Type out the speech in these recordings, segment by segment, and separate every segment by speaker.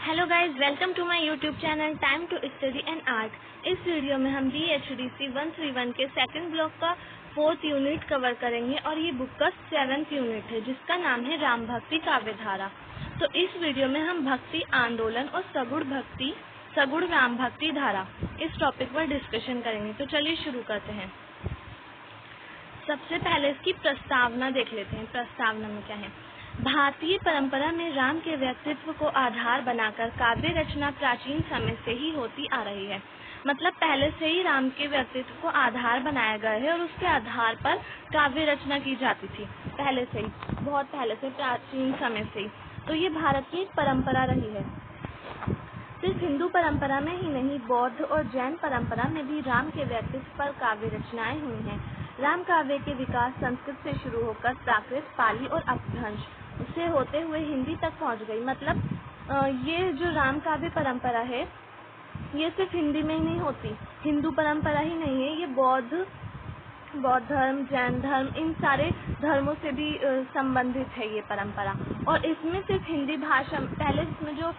Speaker 1: Hello guys, welcome to my YouTube channel time to study and art. इस वीडियो में हम DHDC 131 के सेकंड ब्लॉक का 4th यूनिट कवर करेंगे और ये बुक का 7th यूनिट है जिसका नाम है राम भक्ति काव्य धारा। तो इस वीडियो में हम भक्ति आंदोलन और सगुण राम भक्ति धारा इस टॉपिक पर डिस्कशन करेंगे। तो चलिए शुरू करते हैं। सबसे पहले इसकी प्रस्तावना देख लेते हैं। प्रस्तावना में क्या है? भारतीय परंपरा में राम के व्यक्तित्व को आधार बनाकर काव्य रचना प्राचीन समय से ही होती आ रही है। मतलब पहले से ही राम के व्यक्तित्व को आधार बनाया गया है और उसके आधार पर काव्य रचना की जाती थी। पहले से ही, बहुत पहले से, प्राचीन समय से ही। तो ये भारत की एक परंपरा रही है। सिर्फ हिंदू परंपरा में ही नहीं, बौद्ध और जैन परंपरा में भी राम के व्यक्तित्व पर काव्य रचनाएं हुई हैं। राम काव्य के विकास संस्कृत से शुरू होकर प्राकृत, पाली और अपभ्रंश से होते हुए हिंदी तक पहुंच गई। मतलब ये जो राम काव्य परंपरा है ये सिर्फ हिंदी में ही नहीं होती, हिंदू परंपरा ही नहीं है, ये बौद्ध धर्म, जैन धर्म, इन सारे धर्मों से भी संबंधित है ये परंपरा। और इसमें सिर्फ हिंदी भाषा, पहले इसमें जो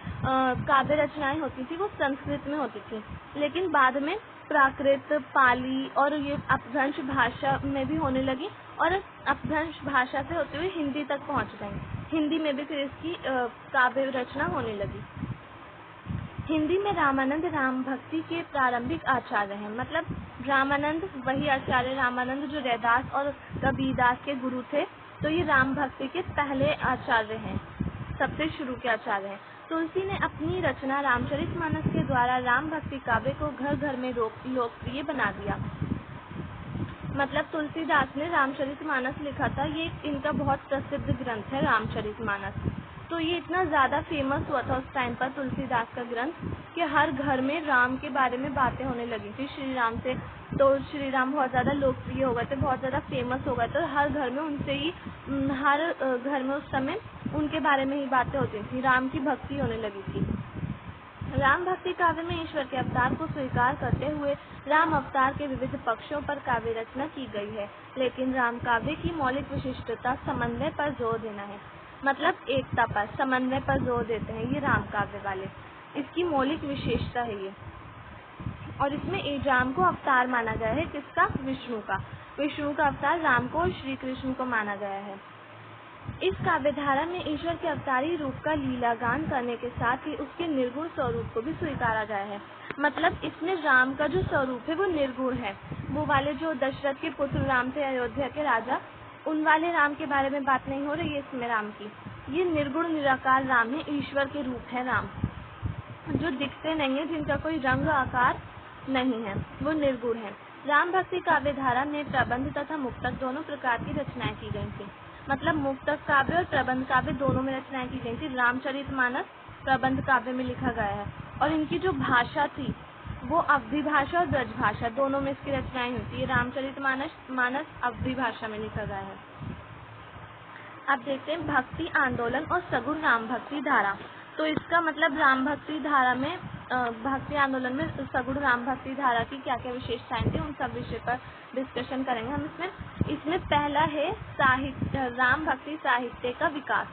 Speaker 1: काव्य रचनाएं होती थी वो संस्कृत में होती थी, लेकिन बाद में प्राकृत, पाली और ये अपभ्रंश भाषा में भी होने लगी और अपभ्रंश भाषा से होते हुए हिंदी तक पहुंच गई। हिंदी में भी फिर इसकी काव्य रचना होने लगी। हिंदी में रामानंद राम भक्ति के प्रारंभिक आचार्य हैं। मतलब रामानंद, वही आचार्य रामानंद जो रैदास और कबीरदास के गुरु थे, तो ये राम भक्ति के पहले आचार्य हैं, सबसे शुरू के आचार्य हैं। तुलसी ने अपनी रचना रामचरितमानस के द्वारा राम भक्ति काव्य को घर घर में लोकप्रिय बना दिया। मतलब तुलसीदास ने रामचरितमानस लिखा था, ये इनका बहुत प्रसिद्ध ग्रंथ है रामचरितमानस। तो ये इतना ज़्यादा फेमस हुआ था उस टाइम पर तुलसीदास का ग्रंथ कि हर घर में राम के बारे में बातें होने लगी थी, श्री राम से। तो श्री राम बहुत ज़्यादा लोकप्रिय हो गए थे, बहुत ज़्यादा फेमस हो गए थे, हर घर में उनसे ही, हर घर में उस समय उनके बारे में ही बातें होती थी, राम की भक्ति होने लगी थी। राम भक्ति काव्य में ईश्वर के अवतार को स्वीकार करते हुए राम अवतार के विविध पक्षों पर काव्य रचना की गई है, लेकिन राम काव्य की मौलिक विशिष्टता समन्वय पर जोर देना है। मतलब एकता पर, समन्वय पर जोर देते हैं ये राम काव्य वाले, इसकी मौलिक विशेषता है ये। और इसमें राम को अवतार माना गया है, किसका? विष्णु का अवतार राम को और श्री कृष्ण को माना गया है। इस काव्यधारा में ईश्वर के अवतारी रूप का लीलागान करने के साथ ही उसके निर्गुण स्वरूप को भी स्वीकारा गया है। मतलब इसमें राम का जो स्वरूप है वो निर्गुण है। वो वाले जो दशरथ के पुत्र राम थे, अयोध्या के राजा, उन वाले राम के बारे में बात नहीं हो रही है इसमें राम की। ये निर्गुण निराकार राम है, ईश्वर के रूप है राम, जो दिखते नहीं है, जिनका कोई रंग आकार नहीं है, वो निर्गुण है। राम भक्ति काव्य धारा में प्रबंध तथा मुक्तक दोनों प्रकार की रचनाएं की गई थी। मतलब मुक्तक काव्य और प्रबंध काव्य दोनों में रचनाएं की गई थी। रामचरितमानस प्रबंध काव्य में लिखा गया है और इनकी जो भाषा थी वो अवधी भाषा और ब्रज भाषा दोनों में इसकी रचनाएं हुई थी। रामचरितमानस अवधी भाषा में लिखा गया है। अब देखते हैं भक्ति आंदोलन और सगुण राम भक्ति धारा। तो इसका मतलब राम भक्ति धारा में, भक्ति आंदोलन में सगुण राम भक्ति धारा की क्या क्या विशेषताएं थी, उन सब विषय पर डिस्कशन करेंगे हम इसमें पहला है राम भक्ति साहित्य का विकास।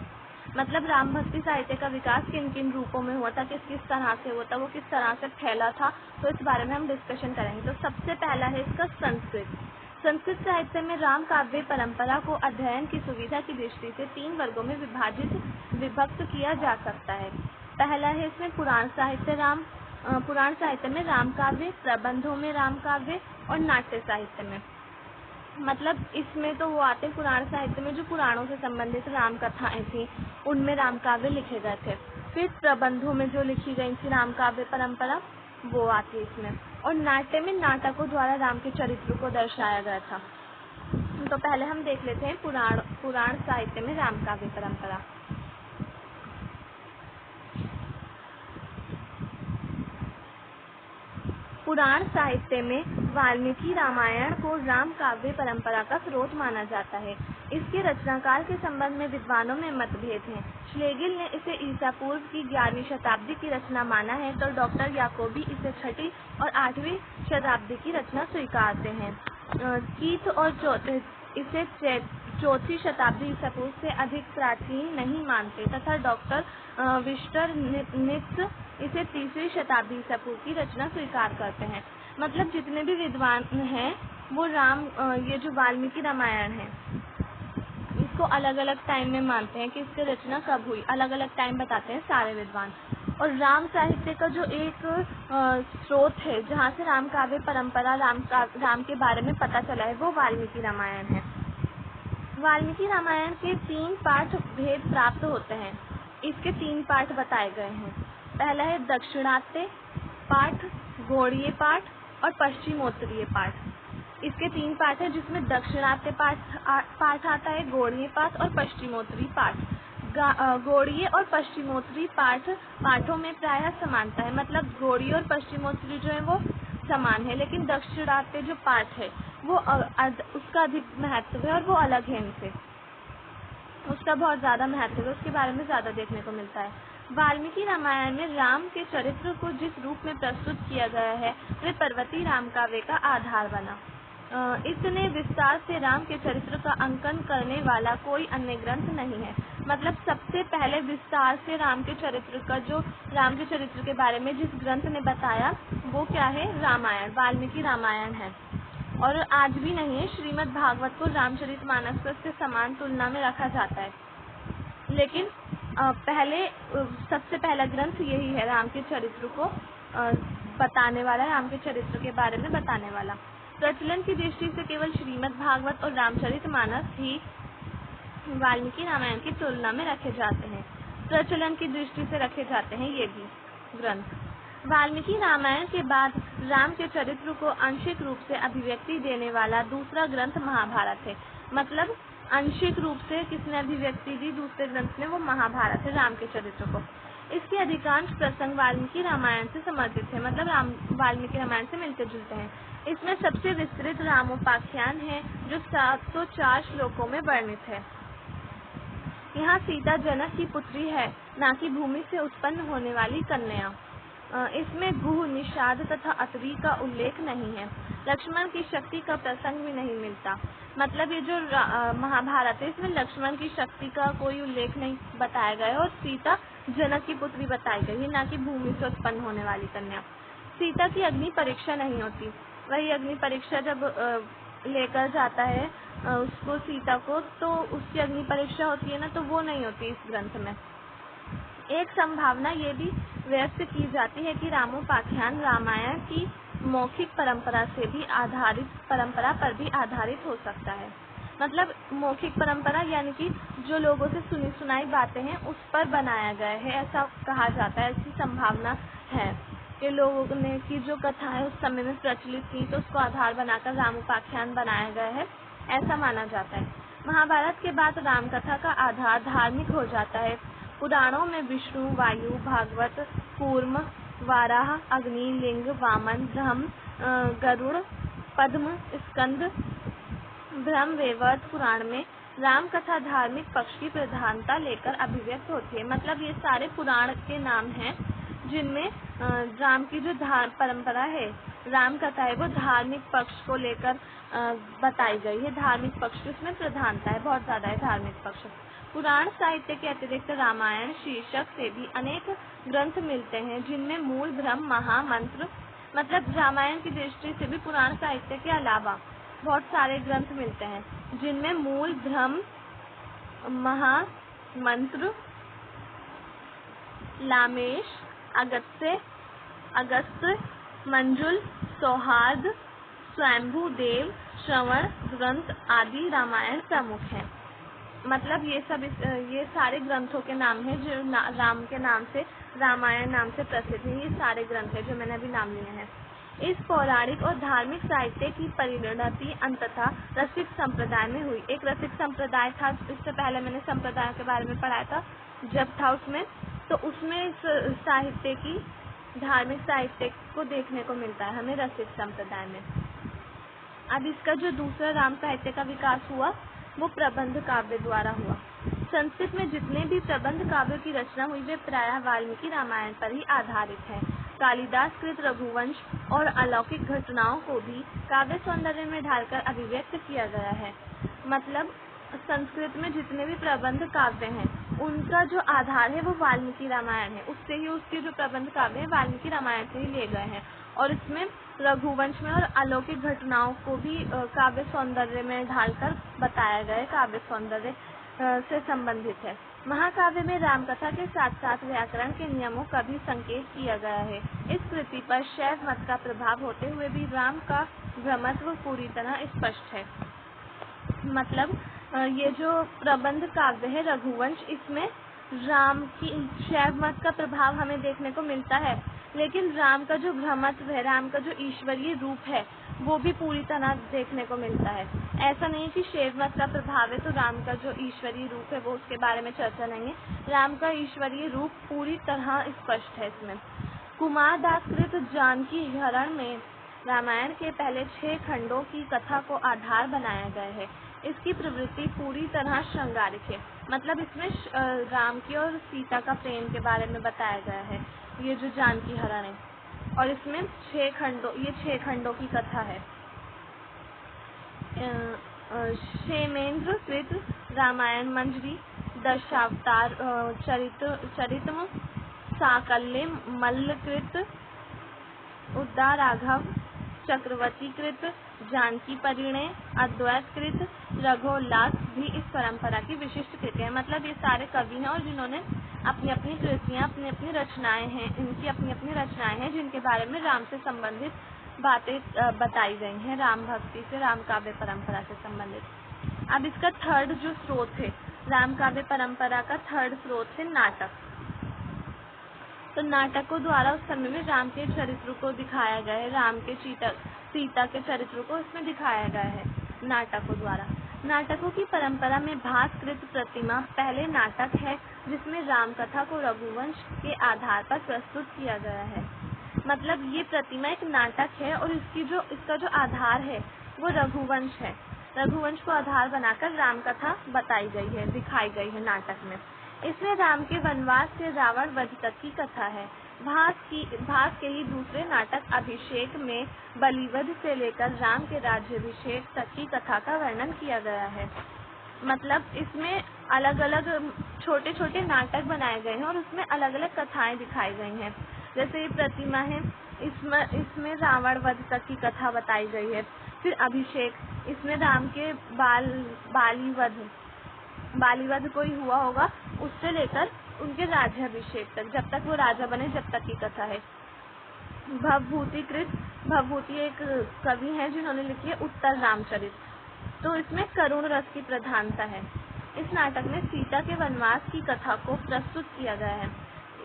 Speaker 1: मतलब राम भक्ति साहित्य का विकास किन किन रूपों में हुआ था, किस तरह से हुआ था, वो किस तरह से फैला था, तो इस बारे में हम डिस्कशन करेंगे। तो सबसे पहला है इसका संस्कृत साहित्य में राम काव्य परंपरा को अध्ययन की सुविधा की दृष्टि से 3 वर्गों में विभक्त किया जा सकता है। पहला है इसमें पुराण साहित्य में राम काव्य, प्रबंधों में राम काव्य और नाट्य साहित्य में। मतलब इसमें तो वो आते हैं पुराण साहित्य में जो पुराणों से संबंधित राम कथाएं थी, उनमें राम काव्य लिखे गए थे। फिर प्रबंधों में जो लिखी गई थी राम काव्य परंपरा, वो आती है इसमें। और नाट्य में नाटकों द्वारा राम के चरित्र को दर्शाया गया था। तो पहले हम देख लेते हैं पुराण साहित्य में राम काव्य परंपरा। पुराण साहित्य में वाल्मीकि रामायण को राम काव्य परंपरा का स्रोत माना जाता है। इसके रचनाकाल के संबंध में विद्वानों में मतभेद हैं। श्लेगिल ने इसे ईसा पूर्व की 11वीं शताब्दी की रचना माना है, तो डॉक्टर याकोबी इसे 6वीं और 8वीं शताब्दी की रचना स्वीकारते हैं। कीथ और चौथ इसे चौथी शताब्दी ईसा पूर्व से अधिक प्राचीन नहीं मानते तथा डॉक्टर विस्टरनित्ज इसे तीसरी शताब्दी ईसा पूर्व की रचना स्वीकार करते हैं। मतलब जितने भी विद्वान हैं वो ये जो वाल्मीकि रामायण है इसको अलग अलग टाइम में मानते हैं कि इसकी रचना कब हुई, अलग अलग टाइम बताते हैं सारे विद्वान। और राम साहित्य का जो एक स्रोत है जहाँ से राम काव्य परंपरा राम के बारे में पता चला है वो वाल्मीकि रामायण है। वाल्मीकि रामायण के 3 पाठ भेद प्राप्त होते हैं। इसके 3 पाठ बताए गए हैं। पहला है दक्षिणात्य पाठ, गौड़ीय पाठ और पश्चिमोत्तरीय पाठ। इसके 3 पाठ है जिसमें दक्षिणात्य पाठ आता है, गौड़ीय पाठ और पश्चिमोत्तरीय पाठ। गौड़ीय और पश्चिमोत्तरीय पाठों में प्रायः समानता है। मतलब गौड़ीय और पश्चिमोत्तरीय जो है वो समान है, लेकिन दक्षिणात्य जो पाठ है वो उसका अधिक महत्व है और वो अलग है इनसे, उसका बहुत ज़्यादा महत्व है, उसके बारे में ज़्यादा देखने को मिलता है। वाल्मीकि रामायण में राम के चरित्र को जिस रूप में प्रस्तुत किया गया है वे पर्वती राम काव्य का आधार बना। इतने विस्तार से राम के चरित्र का अंकन करने वाला कोई अन्य ग्रंथ नहीं है। मतलब सबसे पहले विस्तार से राम के चरित्र के बारे में जिस ग्रंथ ने बताया वो क्या है? रामायण, वाल्मीकि रामायण है। और आज भी नहीं है। श्रीमद् भागवत को रामचरितमानस के समान तुलना में रखा जाता है, लेकिन सबसे पहला ग्रंथ यही है, राम के चरित्र को बताने वाला, राम के चरित्र के बारे में बताने वाला। प्रचलन की दृष्टि से केवल श्रीमद् भागवत और रामचरितमानस ही वाल्मीकि रामायण की तुलना में रखे जाते हैं। प्रचलन की दृष्टि से रखे जाते हैं ये भी ग्रंथ। वाल्मीकि रामायण के बाद राम के चरित्र को आंशिक रूप से अभिव्यक्ति देने वाला दूसरा ग्रंथ महाभारत है। मतलब आंशिक रूप से किसने अभिव्यक्ति दी दूसरे ग्रंथ में? वो महाभारत है राम के चरित्र को। इसके अधिकांश प्रसंग वाल्मीकि रामायण से संबंधित है। मतलब वाल्मीकि रामायण से मिलते जुलते हैं। इसमें सबसे विस्तृत रामोपाख्यान है जो 704 श्लोकों में वर्णित है। यहाँ सीता जनक की पुत्री है, ना कि भूमि से उत्पन्न होने वाली कन्या। इसमें गुह, निषाद तथा अतरी का उल्लेख नहीं है। लक्ष्मण की शक्ति का प्रसंग भी नहीं मिलता। मतलब ये जो महाभारत है इसमें लक्ष्मण की शक्ति का कोई उल्लेख नहीं बताया गया है और सीता जनक की पुत्री बताई गई है, ना कि भूमि से उत्पन्न होने वाली कन्या। सीता की अग्नि परीक्षा नहीं होती। वही अग्नि परीक्षा जब लेकर जाता है उसको, सीता को, तो उसकी अग्नि परीक्षा होती है ना, तो वो नहीं होती इस ग्रंथ में। एक संभावना ये भी व्यक्त की जाती है कि रामोपाख्यान रामायण की मौखिक परंपरा पर भी आधारित हो सकता है। मतलब मौखिक परंपरा यानी कि जो लोगों से सुनी सुनाई बातें हैं उस पर बनाया गया है, ऐसा कहा जाता है। ऐसी संभावना है कि लोगों ने की जो कथा है उस समय में प्रचलित थी तो उसको आधार बनाकर रामोपाख्यान बनाया गया है, ऐसा माना जाता है। महाभारत के बाद रामकथा का आधार धार्मिक हो जाता है। पुराणों में विष्णु, वायु, भागवत, कूर्म, वाराह, अग्नि, लिंग, वामन, ब्रह्म, गरुड़, पद्म, स्कंद, ब्रह्मवैवर्त पुराण में राम कथा धार्मिक पक्ष की प्रधानता लेकर अभिव्यक्त होती है। मतलब ये सारे पुराण के नाम हैं जिनमें राम की जो परंपरा है, राम कथा है, वो धार्मिक पक्ष को लेकर बताई गई है। धार्मिक पक्ष की उसमें प्रधानता है, बहुत ज्यादा है धार्मिक पक्ष। पुराण साहित्य के अतिरिक्त रामायण शीर्षक से भी अनेक ग्रंथ मिलते हैं जिनमें मूल ब्रह्म महामंत्र, मतलब रामायण की दृष्टि से भी पुराण साहित्य के अलावा बहुत सारे ग्रंथ मिलते हैं जिनमें मूल ब्रह्म महामंत्र, लामेश, अगस्त्य, मंजुल, सौहार्द, स्वयंभू देव, श्रवण ग्रंथ आदि रामायण प्रमुख हैं। मतलब ये सारे ग्रंथों के नाम हैं जो राम के नाम से, रामायण नाम से प्रसिद्ध हैं। ये सारे ग्रंथ हैं जो मैंने अभी नाम लिए हैं। इस पौराणिक और धार्मिक साहित्य की परिणति अंततः रसिक संप्रदाय में हुई। एक रसिक संप्रदाय था, इससे पहले मैंने संप्रदाय के बारे में पढ़ाया था जब था उसमें, तो उसमें इस साहित्य की, धार्मिक साहित्य को देखने को मिलता है हमें रसिक संप्रदाय में। अब इसका जो दूसरा राम साहित्य का विकास हुआ वो प्रबंध काव्य द्वारा हुआ। संस्कृत में जितने भी प्रबंध काव्यों की रचना हुई वे प्रायः वाल्मीकि रामायण पर ही आधारित है। कालिदास कृत रघुवंश और अलौकिक घटनाओं को भी काव्य सौंदर्य में ढालकर अभिव्यक्त किया गया है। मतलब संस्कृत में जितने भी प्रबंध काव्य हैं उनका जो आधार है वो वाल्मीकि रामायण है। उससे ही उसके जो प्रबंध काव्य हैं वाल्मीकि रामायण से ही लिए गए हैं और इसमें रघुवंश में और अलौकिक घटनाओं को भी काव्य सौंदर्य में ढालकर बताया गया है, काव्य सौंदर्य से संबंधित है। महाकाव्य में रामकथा के साथ साथ व्याकरण के नियमों का भी संकेत किया गया है। इस कृति पर शैव मत का प्रभाव होते हुए भी राम का भ्रमत्व पूरी तरह स्पष्ट है। मतलब ये जो प्रबंध काव्य है रघुवंश, इसमें राम की शैव मत का प्रभाव हमें देखने को मिलता है, लेकिन राम का जो भ्रमत्व है, राम का जो ईश्वरीय रूप है वो भी पूरी तरह देखने को मिलता है। ऐसा नहीं कि शैव मत का प्रभाव है तो राम का जो ईश्वरीय रूप है वो उसके बारे में चर्चा नहीं है। राम का ईश्वरीय रूप पूरी तरह स्पष्ट है इसमें। कुमारदास कृत जानकी हरण में रामायण के पहले 6 खंडों की कथा को आधार बनाया गया है। इसकी प्रवृत्ति पूरी तरह श्रृंगारिक है। मतलब इसमें राम की और सीता का प्रेम के बारे में बताया गया है, ये जो जानकी हरण है, और इसमें 6 खंडों की कथा है। क्षेमेंद्र कृत रामायण मंजरी, दशावतार चरितम, साकल्य मल्लकृत, उद्दा राघव, चक्रवर्ती कृत, जानकी परिणय, अद्वैत कृत, रघोल्लास भी इस परंपरा की विशिष्ट कृतियां हैं। मतलब ये सारे कवि हैं और जिन्होंने अपनी अपनी कृतियां, अपनी अपनी रचनाएं हैं, इनकी अपनी अपनी रचनाएं हैं जिनके बारे में राम से संबंधित बातें बताई गई हैं, राम भक्ति से, राम काव्य परंपरा से संबंधित। अब इसका थर्ड जो स्रोत है, राम काव्य परंपरा का थर्ड स्रोत है नाटक। तो नाटकों द्वारा उस समय में राम के चरित्र को दिखाया गया है, राम के सीता के चरित्र को इसमें दिखाया गया है नाटकों द्वारा। नाटकों की परंपरा में भास्कृत प्रतिमा पहले नाटक है जिसमें राम कथा को रघुवंश के आधार पर प्रस्तुत किया गया है। मतलब ये प्रतिमा एक नाटक है और इसका जो आधार है वो रघुवंश है। रघुवंश को आधार बनाकर राम कथा बताई गई है, दिखाई गई है नाटक में। इसमें राम के वनवास से रावण वध तक की कथा है। भास के ही दूसरे नाटक अभिषेक में बलिवध से लेकर राम के राज्याभिषेक तक की कथा का वर्णन किया गया है। मतलब इसमें अलग अलग छोटे छोटे नाटक बनाए गए हैं और उसमें अलग अलग कथाएं दिखाई गई हैं। जैसे ये प्रतिमा है, इसमें रावण वध तक की कथा बताई गई है। फिर अभिषेक, इसमें राम के बालीवध कोई हुआ होगा उससे लेकर उनके राज्याभिषेक तक, जब तक वो राजा बने जब तक की कथा है। भवभूति एक कवि हैं जिन्होंने लिखी है उत्तर रामचरित। तो इसमें करुण रस की प्रधानता है। इस नाटक में सीता के वनवास की कथा को प्रस्तुत किया गया है।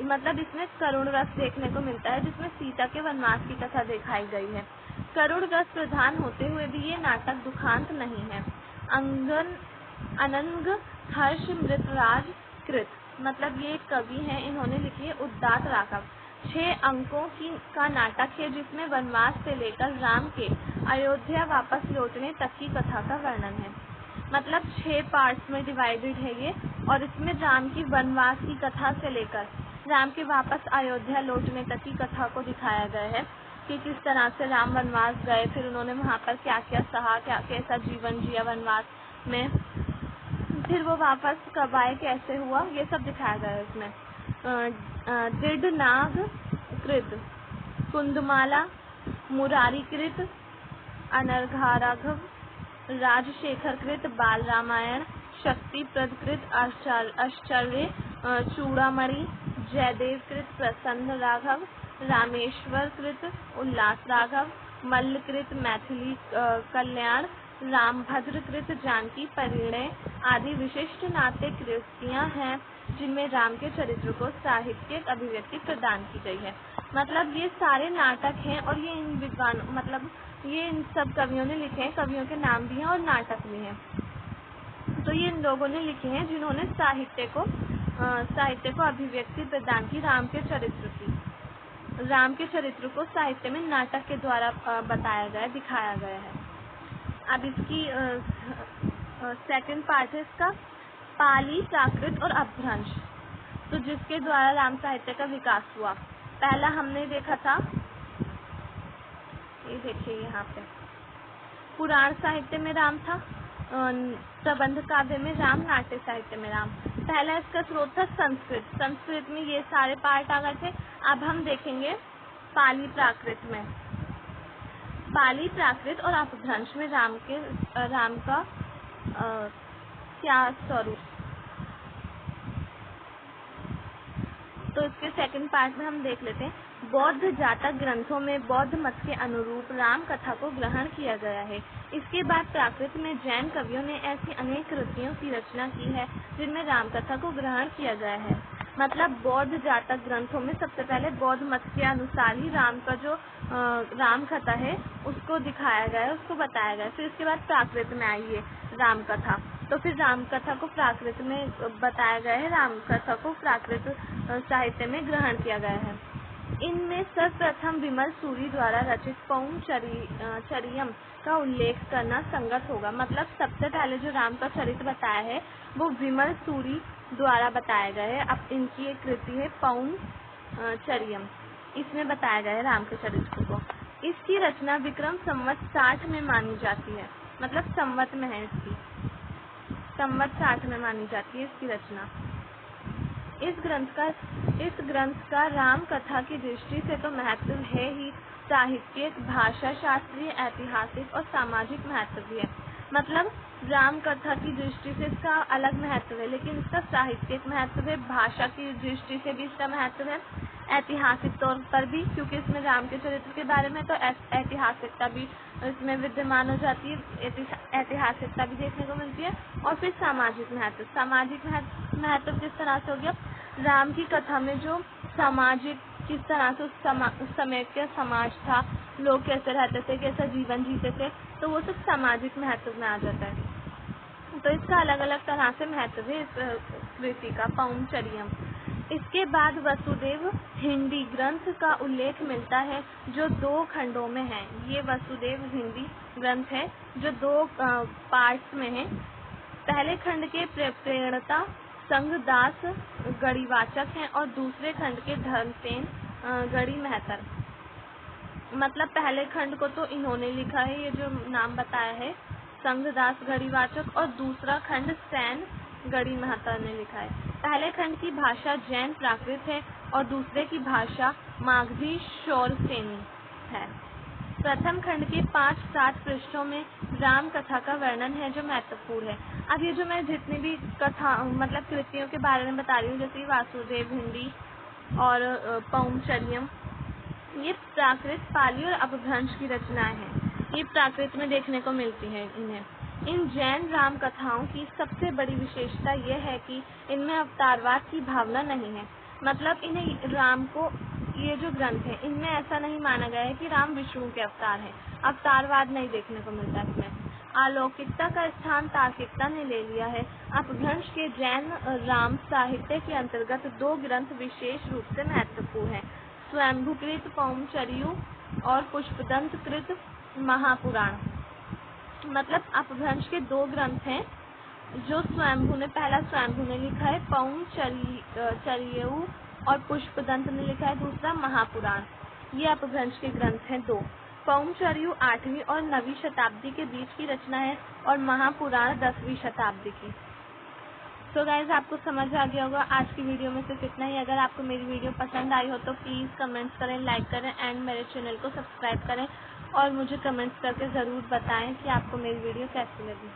Speaker 1: मतलब इसमें करुण रस देखने को मिलता है जिसमें सीता के वनवास की कथा दिखाई गई है। करुण रस प्रधान होते हुए भी ये नाटक दुखांत नहीं है। अनंग हर्ष मृतराज कृत, मतलब ये एक कवि हैं, इन्होंने लिखी है उद्दात राघव। 6 अंकों का नाटक है जिसमें वनवास से लेकर राम के अयोध्या वापस लौटने तक की कथा का वर्णन है। मतलब 6 पार्ट्स में डिवाइडेड है ये, और इसमें राम की वनवास की कथा से लेकर राम के वापस अयोध्या लौटने तक की कथा को दिखाया गया है कि किस तरह से राम वनवास गए, फिर उन्होंने वहाँ पर क्या क्या सहा, कैसा जीवन जिया वनवास में, फिर वो वापस कब आए, कैसे हुआ, ये सब दिखाया गया है इसमें। दृढ़ नाग कृत, कुंदमाला, मुरारी कृत, अनर्घा राघव, राजशेखर कृत बाल रामायण, शक्ति प्रद कृत आश्चर्य चूड़ामणि, जयदेव कृत प्रसन्न राघव, रामेश्वर कृत उल्लास राघव, मल्ल कृत मैथिली कल्याण, रामभद्र कृत जानकी परिणय आदि विशिष्ट नाट्य कृतियां हैं जिनमें राम के चरित्र को साहित्यिक अभिव्यक्ति प्रदान की गई है। मतलब ये सारे नाटक हैं और ये इन सब कवियों ने लिखे हैं, कवियों के नाम भी हैं और नाटक भी हैं। तो ये इन लोगों ने लिखे हैं जिन्होंने साहित्य को अभिव्यक्ति प्रदान की राम के चरित्र को साहित्य में नाटक के द्वारा बताया गया, दिखाया गया है। अब इसकी सेकंड पार्ट है इसका पाली, प्राकृत और अपभ्रंश, तो जिसके द्वारा राम साहित्य का विकास हुआ। पहला हमने देखा था, ये देखिए यहाँ पे पुराण साहित्य में राम था, प्रबंध काव्य में राम, नाट्य साहित्य में राम। पहला इसका स्रोत था संस्कृत। संस्कृत में ये सारे पार्ट आ गए थे। अब हम देखेंगे पाली प्राकृत में। पाली प्राकृत और अपभ्रंश में राम का क्या स्वरूप। तो इसके सेकंड पार्ट में हम देख लेते हैं। बौद्ध जातक ग्रंथों में बौद्ध मत के अनुरूप राम कथा को ग्रहण किया गया है। इसके बाद प्राकृत में जैन कवियों ने ऐसी अनेक कृतियों की रचना की है जिनमें राम कथा को ग्रहण किया गया है। मतलब बौद्ध जातक ग्रंथों में सबसे पहले बौद्ध मत के अनुसार ही राम का जो राम कथा है उसको दिखाया गया है, उसको बताया गया है। फिर इसके बाद प्राकृत में आई है राम कथा। तो फिर राम कथा को प्राकृत में बताया गया है, राम कथा को प्राकृत साहित्य में ग्रहण किया गया है। इनमें सर्वप्रथम विमल सूरी द्वारा रचित पौंचरियम का उल्लेख करना संगत होगा। मतलब सबसे पहले जो राम का चरित्र बताया है वो विमल सूरी द्वारा बताया गया है। अब इनकी एक कृति है पौंचरियम, इसमें बताया गया है राम के चरित्र को। इसकी रचना विक्रम संवत 60 में मानी जाती है। मतलब संवत में है, इसकी संवत 60 में मानी जाती है इसकी रचना। इस ग्रंथ का राम कथा की दृष्टि से तो महत्व है ही, साहित्यिक, भाषा शास्त्रीय, ऐतिहासिक और सामाजिक महत्व भी है। मतलब राम कथा की दृष्टि से इसका अलग महत्व है, लेकिन इसका साहित्यिक महत्व है, भाषा की दृष्टि से भी इसका महत्व है, ऐतिहासिक तौर पर भी, क्योंकि इसमें राम के चरित्र के बारे में तो ऐतिहासिकता भी इसमें विद्यमान हो जाती है, ऐतिहासिकता भी देखने को मिलती है। और फिर सामाजिक महत्व किस तरह से हो गया, राम की कथा में जो सामाजिक किस तरह से उस समय का समाज था, लोग कैसे रहते थे, कैसा जीवन जीते थे, तो वो सब सामाजिक महत्व में आ जाता है। तो इसका अलग अलग तरह से महत्व है इस कृति का पौंचरियम। इसके बाद वसुदेव हिंदी ग्रंथ का उल्लेख मिलता है जो 2 खंडों में है। ये वसुदेव हिंदी ग्रंथ है जो 2 पार्ट्स में है। पहले खंड के प्रेरणता संगदास गढ़ीवाचक हैं और दूसरे खंड के धर्मसेन गढ़ी महतर। मतलब पहले खंड को तो इन्होंने लिखा है, ये जो नाम बताया है संगदास गढ़ीवाचक, और दूसरा खंड सैन गढ़ी महतर ने लिखा है। पहले खंड की भाषा जैन प्राकृत है और दूसरे की भाषा मागधी शौरसेनी है। प्रथम खंड के 5-7 पृष्ठों में राम कथा का वर्णन है जो महत्वपूर्ण है। अब ये जो मैं जितनी भी कथा मतलब कृतियों के बारे में बता रही हूँ, जैसे वासुदेव हिंदी और पौंचरियम, ये प्राकृत, पाली और अपभ्रंश की रचनाएं हैं। ये प्राकृत में देखने को मिलती है इन्हें। इन जैन राम कथाओं की सबसे बड़ी विशेषता यह है कि इनमें अवतारवाद की भावना नहीं है। मतलब इन्हें राम को, ये जो ग्रंथ है इनमें ऐसा नहीं माना गया है कि राम विष्णु के अवतार हैं। अवतारवाद नहीं देखने को मिलता इसमें। अलौकिकता का स्थान तार्किकता ने ले लिया है। अपभ्रंश के जैन राम साहित्य के अंतर्गत 2 ग्रंथ विशेष रूप से महत्वपूर्ण है, स्वयंभुकृत पौंचरियु और पुष्पदंतकृत महापुराण। मतलब अपभ्रंश के 2 ग्रंथ हैं जो पहला स्वयंभू ने लिखा है पौंचरियु और पुष्पदंत ने लिखा है दूसरा महापुराण। ये अपभ्रंश के ग्रंथ हैं 2। पौंचरियु 8वीं और 9वीं शताब्दी के बीच की रचना है और महापुराण 10वीं शताब्दी की। तो गाइज आपको समझ आ गया होगा। आज की वीडियो में सिर्फ इतना ही। अगर आपको मेरी वीडियो पसंद आई हो तो प्लीज़ कमेंट्स करें, लाइक करें एंड मेरे चैनल को सब्सक्राइब करें और मुझे कमेंट्स करके ज़रूर बताएं कि आपको मेरी वीडियो कैसी लगी।